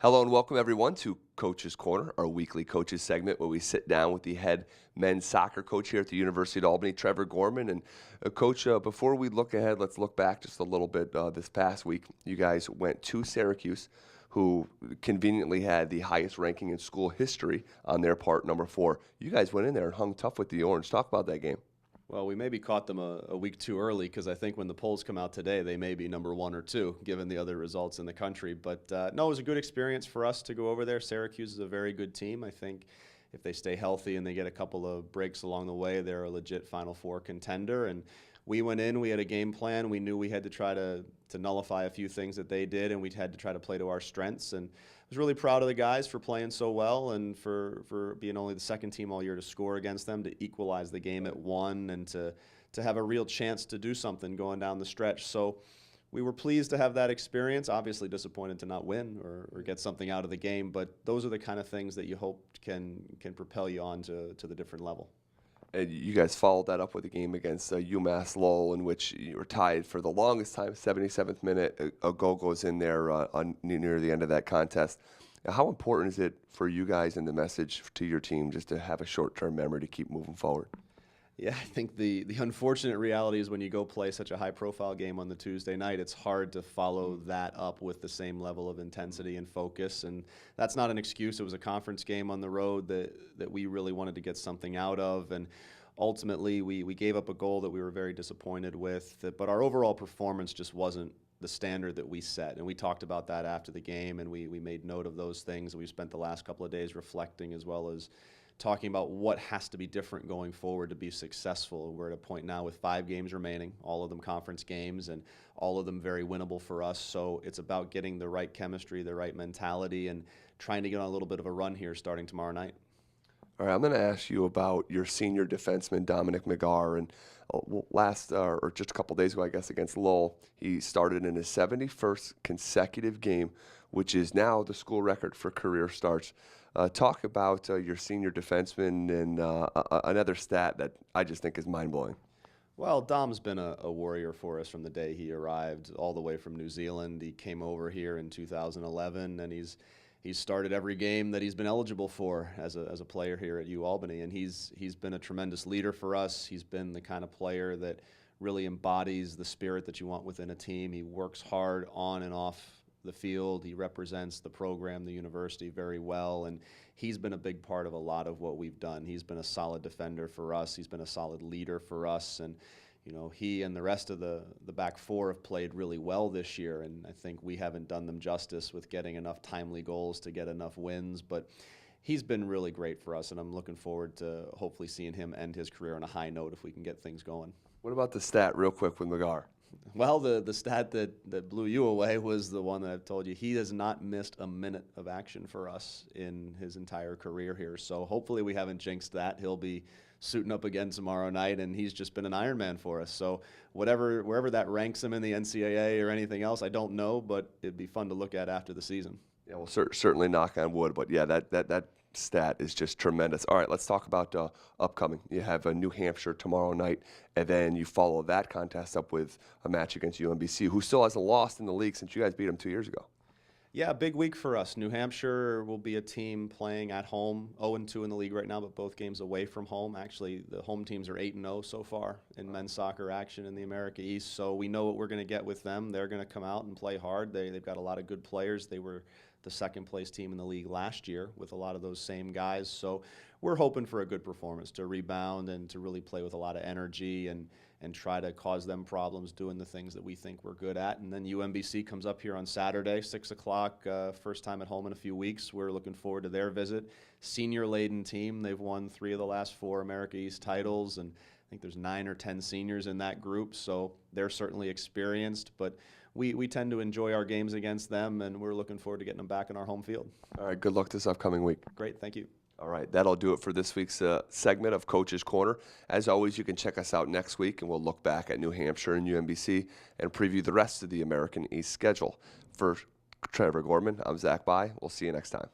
Hello and welcome everyone to Coach's Corner, our weekly coaches segment where we sit down with the head men's soccer coach here at the University of Albany, Trevor Gorman. And Coach, before we look ahead, let's look back just a little bit. This past week, you guys went to Syracuse, who conveniently had the highest ranking in school history on their part, number 4. You guys went in there and hung tough with the Orange. Talk about that game. Well, we maybe caught them a week too early because I think when the polls come out today, they may be number 1 or 2, given the other results in the country. But no, it was a good experience for us to go over there. Syracuse is a very good team. I think if they stay healthy and they get a couple of breaks along the way, they're a legit Final Four contender. And we went in, we had a game plan. We knew we had to try to nullify a few things that they did, and we had to try to play to our strengths. And I was really proud of the guys for playing so well and for being only the second team all year to score against them, to equalize the game at 1, and to have a real chance to do something going down the stretch. So we were pleased to have that experience, obviously disappointed to not win or get something out of the game, but those are the kind of things that you hope can propel you on to the different level. And you guys followed that up with a game against UMass Lowell, in which you were tied for the longest time, 77th minute. A goal goes in there near the end of that contest. How important is it for you guys and the message to your team just to have a short-term memory to keep moving forward? Yeah, I think the unfortunate reality is when you go play such a high-profile game on the Tuesday night, it's hard to follow that up with the same level of intensity and focus. And that's not an excuse. It was a conference game on the road that we really wanted to get something out of. And ultimately, we gave up a goal that we were very disappointed with. But our overall performance just wasn't the standard that we set. And we talked about that after the game, and we made note of those things. We spent the last couple of days reflecting, as well as talking about what has to be different going forward to be successful. We're at a point now with 5 games remaining, all of them conference games, and all of them very winnable for us. So it's about getting the right chemistry, the right mentality, and trying to get on a little bit of a run here starting tomorrow night. All right, I'm going to ask you about your senior defenseman, Dominic Magar. And or just a couple days ago, I guess, against Lowell, he started in his 71st consecutive game, which is now the school record for career starts. Talk about your senior defenseman and another stat that I just think is mind-blowing. Well, Dom's been a warrior for us from the day he arrived, all the way from New Zealand. He came over here in 2011, and he's started every game that he's been eligible for as a player here at UAlbany, and he's been a tremendous leader for us. He's been the kind of player that really embodies the spirit that you want within a team. He works hard on and off the field. He represents the program, the university, very well, and he's been a big part of a lot of what we've done. He's been a solid defender for us. He's been a solid leader for us, and he and the rest of the back 4 have played really well this year, and I think we haven't done them justice with getting enough timely goals to get enough wins, but he's been really great for us, and I'm looking forward to hopefully seeing him end his career on a high note if we can get things going. What about the stat, real quick, with Magar? Well, the stat that blew you away was the one that I've told you. He has not missed a minute of action for us in his entire career here. So hopefully we haven't jinxed that. He'll be suiting up again tomorrow night, and he's just been an Ironman for us. So wherever that ranks him in the NCAA or anything else, I don't know, but it'd be fun to look at after the season. Yeah, well, certainly knock on wood, but yeah, that stat is just tremendous. All right, let's talk about upcoming. You have New Hampshire tomorrow night, and then you follow that contest up with a match against UMBC, who still hasn't lost in the league since you guys beat them 2 years ago. Yeah, big week for us. New Hampshire will be a team playing at home, 0-2 in the league right now, but both games away from home. Actually, the home teams are 8-0 so far in men's soccer action in the America East, so we know what we're going to get with them. They're going to come out and play hard. They've got a lot of good players. They were the second-place team in the league last year with a lot of those same guys, so we're hoping for a good performance, to rebound and to really play with a lot of energy and try to cause them problems doing the things that we think we're good at. And then UMBC comes up here on Saturday, 6 o'clock, first time at home in a few weeks. We're looking forward to their visit. Senior-laden team. They've won 3 of the last 4 America East titles, and I think there's 9 or 10 seniors in that group, so they're certainly experienced. But we tend to enjoy our games against them, and we're looking forward to getting them back in our home field. All right, good luck this upcoming week. Great, thank you. All right, that'll do it for this week's segment of Coach's Corner. As always, you can check us out next week, and we'll look back at New Hampshire and UMBC and preview the rest of the American East schedule. For Trevor Gorman, I'm Zach Bai. We'll see you next time.